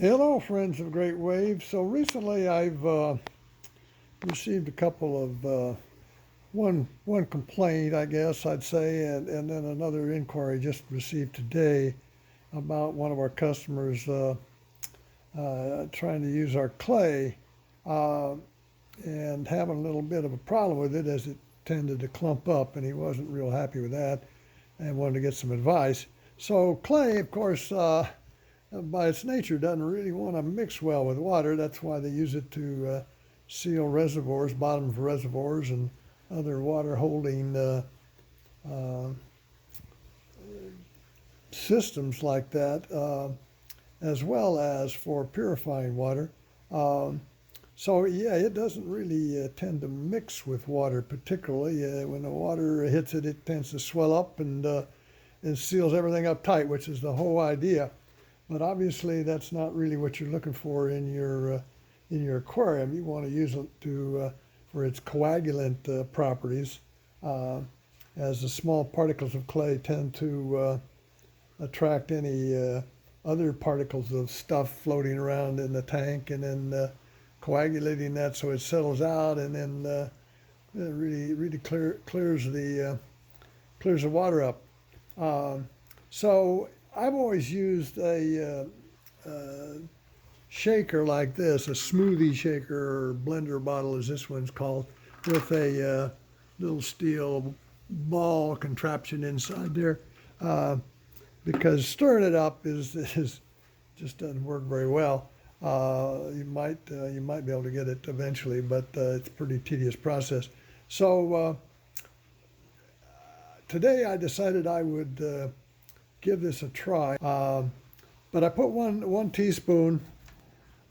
Hello, friends of Great Waves. So recently I've received a couple of one complaint, I guess I'd say, and then another inquiry just received today about one of our customers trying to use our clay uh, and having a little bit of a problem with it as it tended to clump up, and he wasn't real happy with that and wanted to get some advice. So clay, of course, by its nature, doesn't really want to mix well with water. That's why they use it to seal reservoirs, bottoms of reservoirs, and other water holding uh, systems like that, as well as for purifying water. Um, so, yeah, it doesn't really tend to mix with water, particularly. When the water hits it, it tends to swell up and seals everything up tight, which is the whole idea. But obviously, that's not really what you're looking for in your aquarium. You want to use it for its coagulant properties, uh, as the small particles of clay tend to attract any other particles of stuff floating around in the tank, and then coagulating that so it settles out, and then it really clears the water up. Um, so I've always used a shaker like this, a smoothie shaker or blender bottle, as this one's called, with a little steel ball contraption inside there, uh, because stirring it up is just doesn't work very well. You might be able to get it eventually, but it's a pretty tedious process. So today I decided I would give this a try. But I put one teaspoon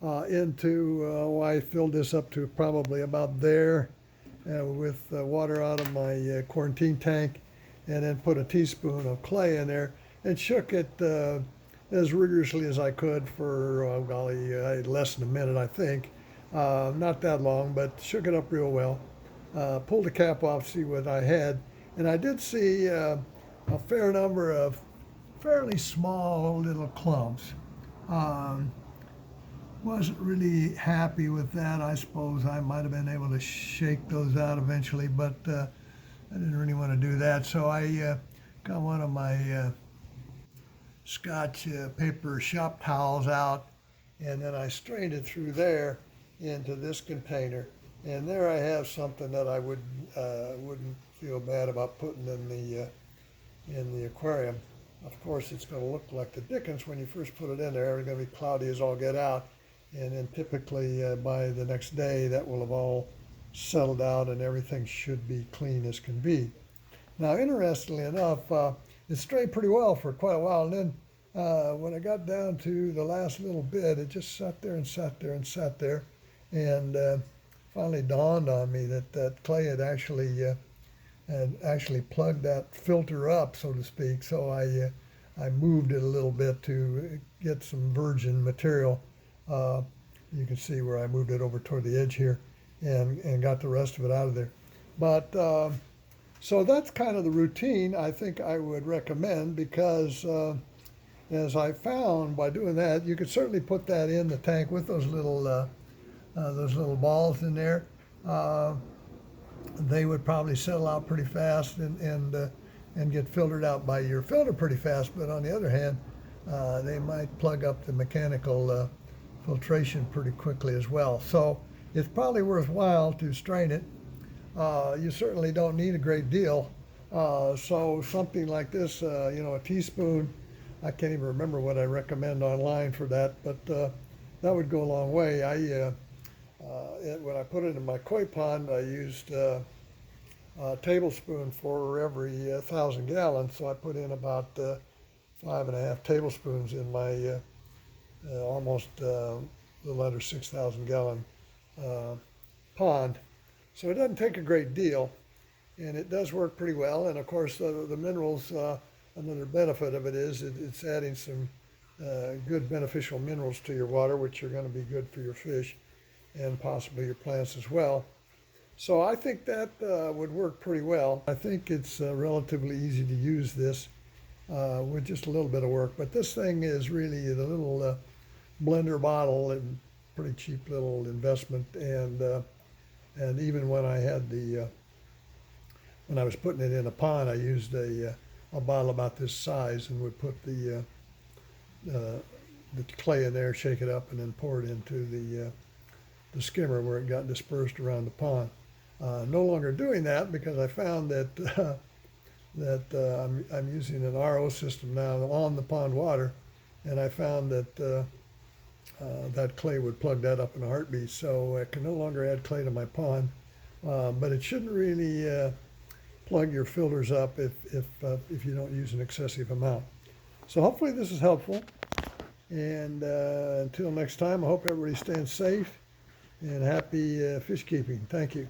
into, I filled this up to probably about there, with water out of my quarantine tank, and then put a teaspoon of clay in there and shook it as rigorously as I could for, golly, less than a minute, I think. Not that long, but shook it up real well. Pulled the cap off, see what I had, and I did see a fair number of fairly small little clumps. Um, wasn't really happy with that. I suppose I might have been able to shake those out eventually, but I didn't really want to do that. So I got one of my Scotch paper shop towels out, and then I strained it through there into this container. And there I have something that I wouldn't feel bad about putting in the aquarium. Of course, it's going to look like the dickens when you first put it in there. It's going to be cloudy as all get out. And then typically by the next day, that will have all settled out and everything should be clean as can be. Now, interestingly enough, it strayed pretty well for quite a while. And then when I got down to the last little bit, it just sat there and sat there and sat there. And finally dawned on me that that clay had actually plugged that filter up, so to speak. So I moved it a little bit to get some virgin material. Uh, you can see where I moved it over toward the edge here, and got the rest of it out of there. But so that's kind of the routine I think I would recommend, because as I found by doing that, you could certainly put that in the tank with those little balls in there. Uh, they would probably settle out pretty fast and get filtered out by your filter pretty fast. But on the other hand, they might plug up the mechanical filtration pretty quickly as well. So it's probably worthwhile to strain it. You certainly don't need a great deal. So something like this, a teaspoon, I can't even remember what I recommend online for that, but that would go a long way. When I put it in my koi pond, I used a tablespoon for every 1,000 gallons. So I put in about 5.5 tablespoons in my almost a little under 6,000 gallon pond. So it doesn't take a great deal, and it does work pretty well. And of course, the minerals, another benefit of it is it's adding some good beneficial minerals to your water, which are going to be good for your fish and possibly your plants as well. So I think that would work pretty well. I think it's relatively easy to use this with just a little bit of work. But this thing is really blender bottle, and pretty cheap little investment. And even when I had when I was putting it in a pond, I used a bottle about this size and would put the clay in there, shake it up, and then pour it into the skimmer where it got dispersed around the pond. No longer doing that because I found that I'm using an RO system now on the pond water, and I found that that clay would plug that up in a heartbeat. So I can no longer add clay to my pond, but it shouldn't really plug your filters up if you don't use an excessive amount. So hopefully this is helpful. And until next time, I hope everybody's staying safe and happy fish keeping. Thank you.